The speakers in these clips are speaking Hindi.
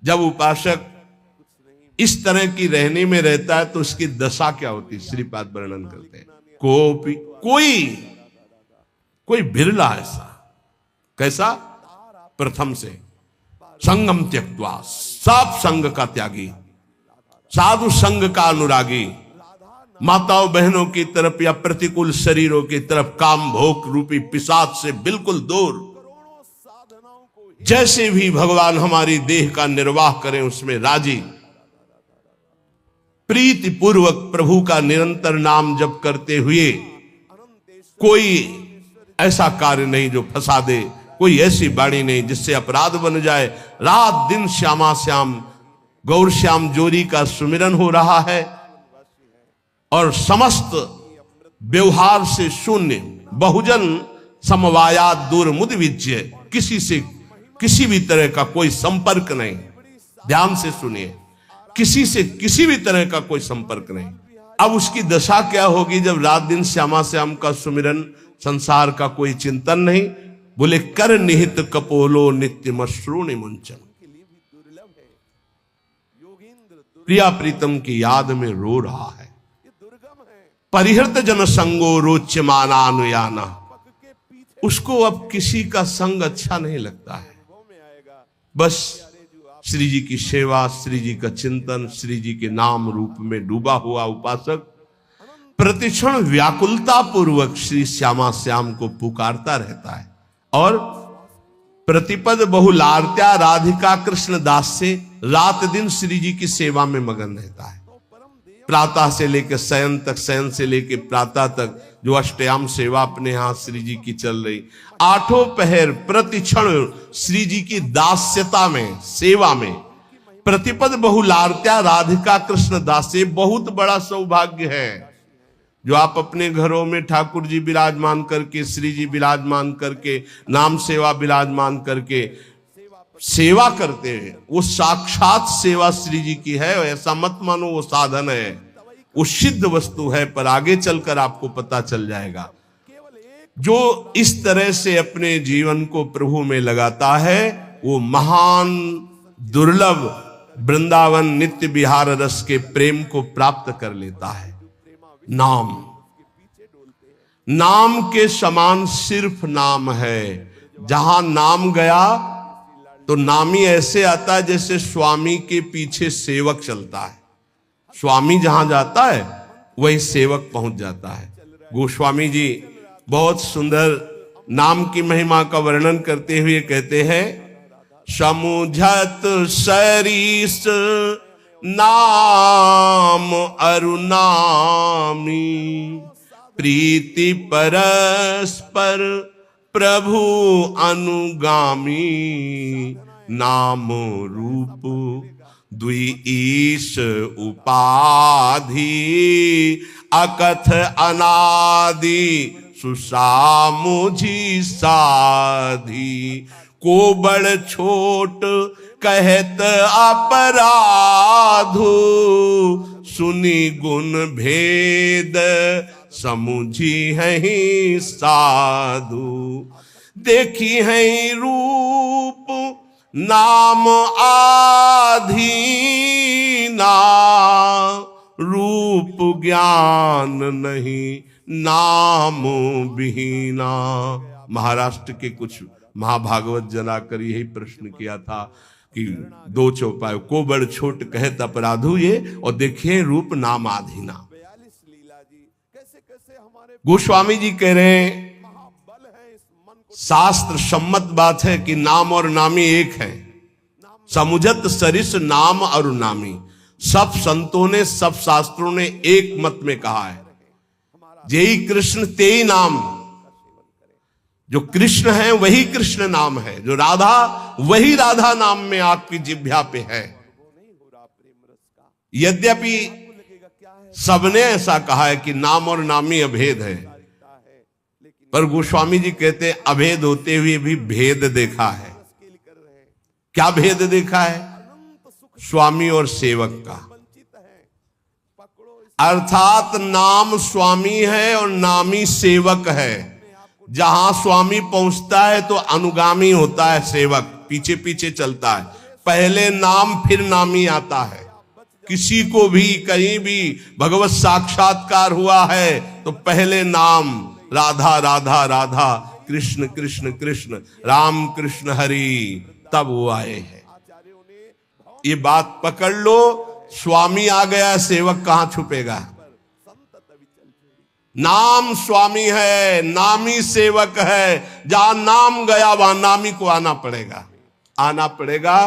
जब उपासक इस तरह की रहने में रहता है तो उसकी दशा क्या होती है, श्रीपाद वर्णन करते हैं। कोई बिरला ऐसा, कैसा? प्रथम से संगम त्यक्त्वा, सब संग का त्यागी, साधु संग का अनुरागी, माताओं बहनों की तरफ या प्रतिकूल शरीरों की तरफ काम भोग रूपी पिशाच से बिल्कुल दूर, जैसे भी भगवान हमारी देह का निर्वाह करें उसमें राजी, प्रीति पूर्वक प्रभु का निरंतर नाम जप करते हुए, कोई ऐसा कार्य नहीं जो फंसा दे, कोई ऐसी वाणी नहीं जिससे अपराध बन जाए। रात दिन श्यामा श्याम गौर श्याम जोरी का सुमिरन हो रहा है और समस्त व्यवहार से शून्य, बहुजन समवायात दूर मुद विज्य, किसी से किसी भी तरह का कोई संपर्क नहीं। ध्यान से सुनिए, किसी से किसी भी तरह का कोई संपर्क नहीं। अब उसकी दशा क्या होगी जब रात दिन श्यामा श्याम का सुमिरन, संसार का कोई चिंतन नहीं। बोले कर निहित कपोलो नित्य मश्रूण मुंचन, प्रिया प्रीतम की याद में रो रहा है। परिहृत जन संगो रोच्यमानानुयाना, उसको अब किसी का संग अच्छा नहीं लगता है। बस श्री जी की सेवा, श्री जी का चिंतन, श्री जी के नाम रूप में डूबा हुआ उपासक प्रतिक्षण व्याकुलता पूर्वक श्री श्यामा श्याम को पुकारता रहता है और प्रतिपद बहुलार्त्या राधिका कृष्ण दास से रात दिन श्री जी की सेवा में मगन रहता है। प्रातः से लेकर शयन तक, शयन से लेकर प्रातः तक जो अष्टयाम सेवा अपने यहां श्री जी की चल रही, आठों पहर प्रतिक्षण श्री जी की दास्यता में, सेवा में, प्रतिपद बहुलार्त्या राधिका कृष्ण दास से बहुत बड़ा सौभाग्य है जो आप अपने घरों में ठाकुर जी विराजमान करके, श्री जी विराजमान करके, नाम सेवा विराजमान करके सेवा करते हैं। वो साक्षात सेवा श्री जी की है, ऐसा मत मानो वो साधन है, वो सिद्ध वस्तु है। पर आगे चलकर आपको पता चल जाएगा। जो इस तरह से अपने जीवन को प्रभु में लगाता है वो महान दुर्लभ वृंदावन नित्य विहार रस के प्रेम को प्राप्त कर लेता है। नाम के समान सिर्फ नाम है। जहां नाम गया तो नामी ऐसे आता है जैसे स्वामी के पीछे सेवक चलता है। स्वामी जहां जाता है वही सेवक पहुंच जाता है। गोस्वामी जी बहुत सुंदर नाम की महिमा का वर्णन करते हुए कहते हैं, समुझत सरीस नाम अरुनामी, प्रीति परस्पर प्रभु अनुगामी, नाम रूप द्विईश उपाधि, अकथ अनादि सुसामुझी साधी, को बड़ छोट कहत अपराधु, सुनी गुण भेद समुझी है साधु, देखी है रूप नाम आधीना, रूप ज्ञान नहीं नाम विहीना। महाराष्ट्र के कुछ महाभागवत जनाकर यही प्रश्न किया था कि दो चौपाई, को बड़ छोट कहत अपराधु ये, और देखिए रूप नाम आधीना। गोस्वामी जी कह रहे हैं शास्त्र सम्मत बात है कि नाम और नामी एक है। समुझत सरिस नाम और नामी, सब संतों ने, सब शास्त्रों ने एक मत में कहा है, जेई कृष्ण तेई नाम। जो कृष्ण है वही कृष्ण नाम है, जो राधा वही राधा नाम में आपकी जिह्वा पे है। यद्यपि सबने ऐसा कहा है कि नाम और नामी अभेद है, पर गोस्वामी जी कहते हैं अभेद होते हुए भी भेद देखा है। क्या भेद देखा है? स्वामी और सेवक का। अर्थात नाम स्वामी है और नामी सेवक है। जहां स्वामी पहुंचता है तो अनुगामी होता है सेवक, पीछे पीछे चलता है। पहले नाम फिर नामी आता है। किसी को भी कहीं भी भगवत साक्षात्कार हुआ है तो पहले नाम राधा राधा राधा, कृष्ण कृष्ण कृष्ण, राम कृष्ण हरि, तब वो आए हैं। ये बात पकड़ लो। स्वामी आ गया, सेवक कहां छुपेगा। नाम स्वामी है, नामी सेवक है। जहां नाम गया वहां नामी को आना पड़ेगा, आना पड़ेगा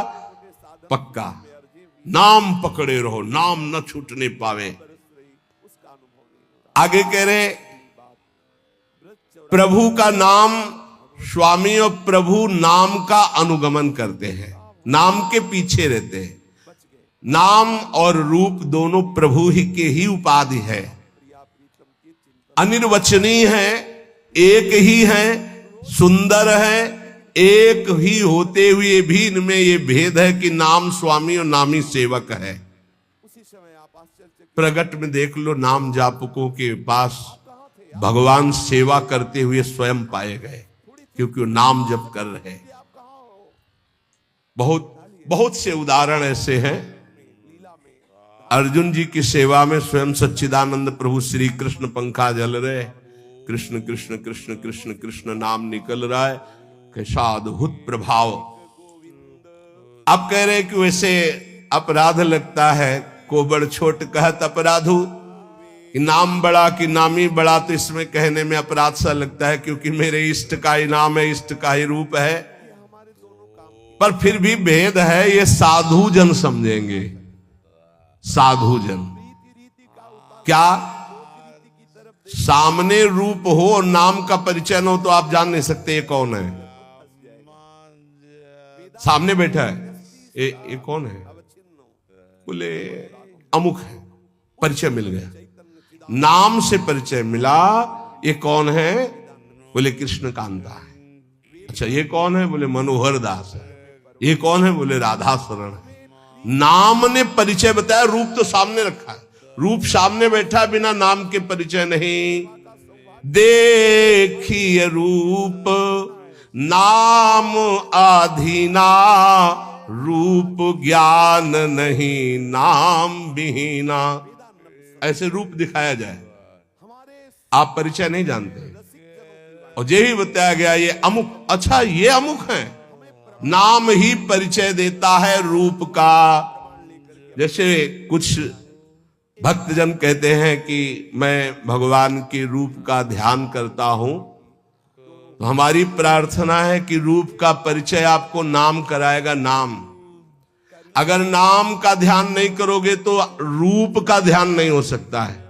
पक्का। नाम पकड़े रहो, नाम न छूटने पावे। आगे कह रहे प्रभु का नाम, स्वामी और प्रभु नाम का अनुगमन करते हैं, नाम के पीछे रहते हैं। नाम और रूप दोनों प्रभु ही के ही उपाधि है, अनिर्वचनीय है, एक ही है, सुंदर है। एक ही होते हुए भी इनमें ये भेद है कि नाम स्वामी और नामी सेवक है। प्रगट में देख लो, नाम जापकों के पास भगवान सेवा करते हुए स्वयं पाए गए, क्योंकि वो नाम जप कर रहे हैं। बहुत बहुत से उदाहरण ऐसे हैं। अर्जुन जी की सेवा में स्वयं सच्चिदानंद प्रभु श्री कृष्ण पंखा जल रहे, कृष्ण कृष्ण कृष्ण कृष्ण कृष्ण नाम निकल रहा है। कैसा अद्भुत प्रभाव। आप कह रहे कि वैसे अपराध लगता है, कोबड़ छोट कहत अपराधु, कि नाम बड़ा कि नामी बड़ा, तो इसमें कहने में अपराध सा लगता है, क्योंकि मेरे इष्ट का ही नाम है, इष्ट का ही रूप है। पर फिर भी भेद है, ये साधु जन समझेंगे। साधु जन क्या, सामने रूप हो और नाम का परिचय न हो तो आप जान नहीं सकते ये कौन है। सामने बैठा है, ये कौन है, बोले अमुक है, परिचय मिल गया। नाम से परिचय मिला, ये कौन है, बोले कृष्ण कांता है। अच्छा ये कौन है, बोले मनोहर दास है। ये कौन है, बोले राधा शरण है। नाम ने परिचय बताया, रूप तो सामने रखा है। रूप सामने बैठा, बिना नाम के परिचय नहीं। देखिए रूप नाम आधीना, रूप ज्ञान नहीं नाम विहीना। ऐसे रूप दिखाया जाए, आप परिचय नहीं जानते। और ये भी बताया गया ये अमुक, अच्छा ये अमुक है। नाम ही परिचय देता है रूप का। जैसे कुछ भक्तजन कहते हैं कि मैं भगवान के रूप का ध्यान करता हूं, तो हमारी प्रार्थना है कि रूप का परिचय आपको नाम कराएगा। नाम, अगर नाम का ध्यान नहीं करोगे तो रूप का ध्यान नहीं हो सकता है।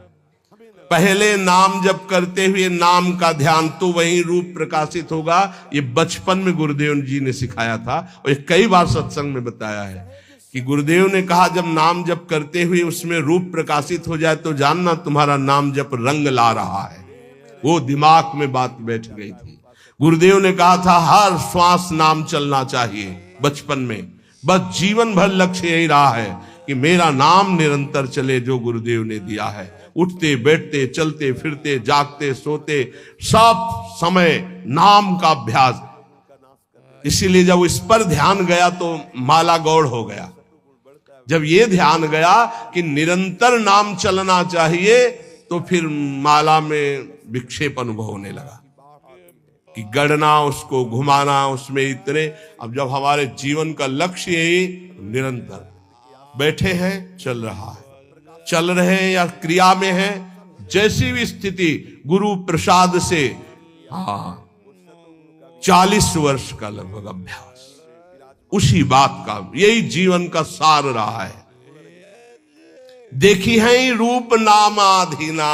पहले नाम जप करते हुए नाम का ध्यान, तो वही रूप प्रकाशित होगा। ये बचपन में गुरुदेव जी ने सिखाया था, और ये कई बार सत्संग में बताया है कि गुरुदेव ने कहा जब नाम जप करते हुए उसमें रूप प्रकाशित हो जाए तो जानना तुम्हारा नाम जप रंग ला रहा है। वो दिमाग में बात बैठ गई थी। गुरुदेव ने कहा था हर श्वास नाम चलना चाहिए बचपन में, बस जीवन भर लक्ष्य यही रहा है कि मेरा नाम निरंतर चले, जो गुरुदेव ने दिया है। उठते बैठते चलते फिरते जागते सोते सब समय नाम का अभ्यास। इसीलिए जब इस पर ध्यान गया तो माला गौड़ हो गया। जब ये ध्यान गया कि निरंतर नाम चलना चाहिए, तो फिर माला में विक्षेप अनुभव होने लगा कि गढ़ना, उसको घुमाना, उसमें इतने। अब जब हमारे जीवन का लक्ष्य यही निरंतर बैठे हैं, चल रहा है, चल रहे हैं या क्रिया में है, जैसी भी स्थिति, गुरु प्रसाद से 40 वर्ष का लगभग अभ्यास, उसी बात का, यही जीवन का सार रहा है। देखी है रूप नामाधीना,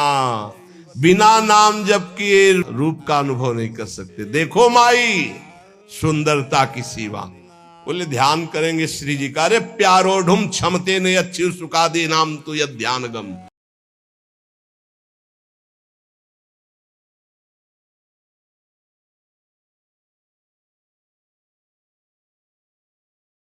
बिना नाम जप किए रूप का अनुभव नहीं कर सकते। देखो माई सुंदरता की सीमा। बोले ध्यान करेंगे श्री जी का, अरे प्यारो ढुम क्षमते ने अच्छी सुखा दे नाम तो यह ध्यान गम।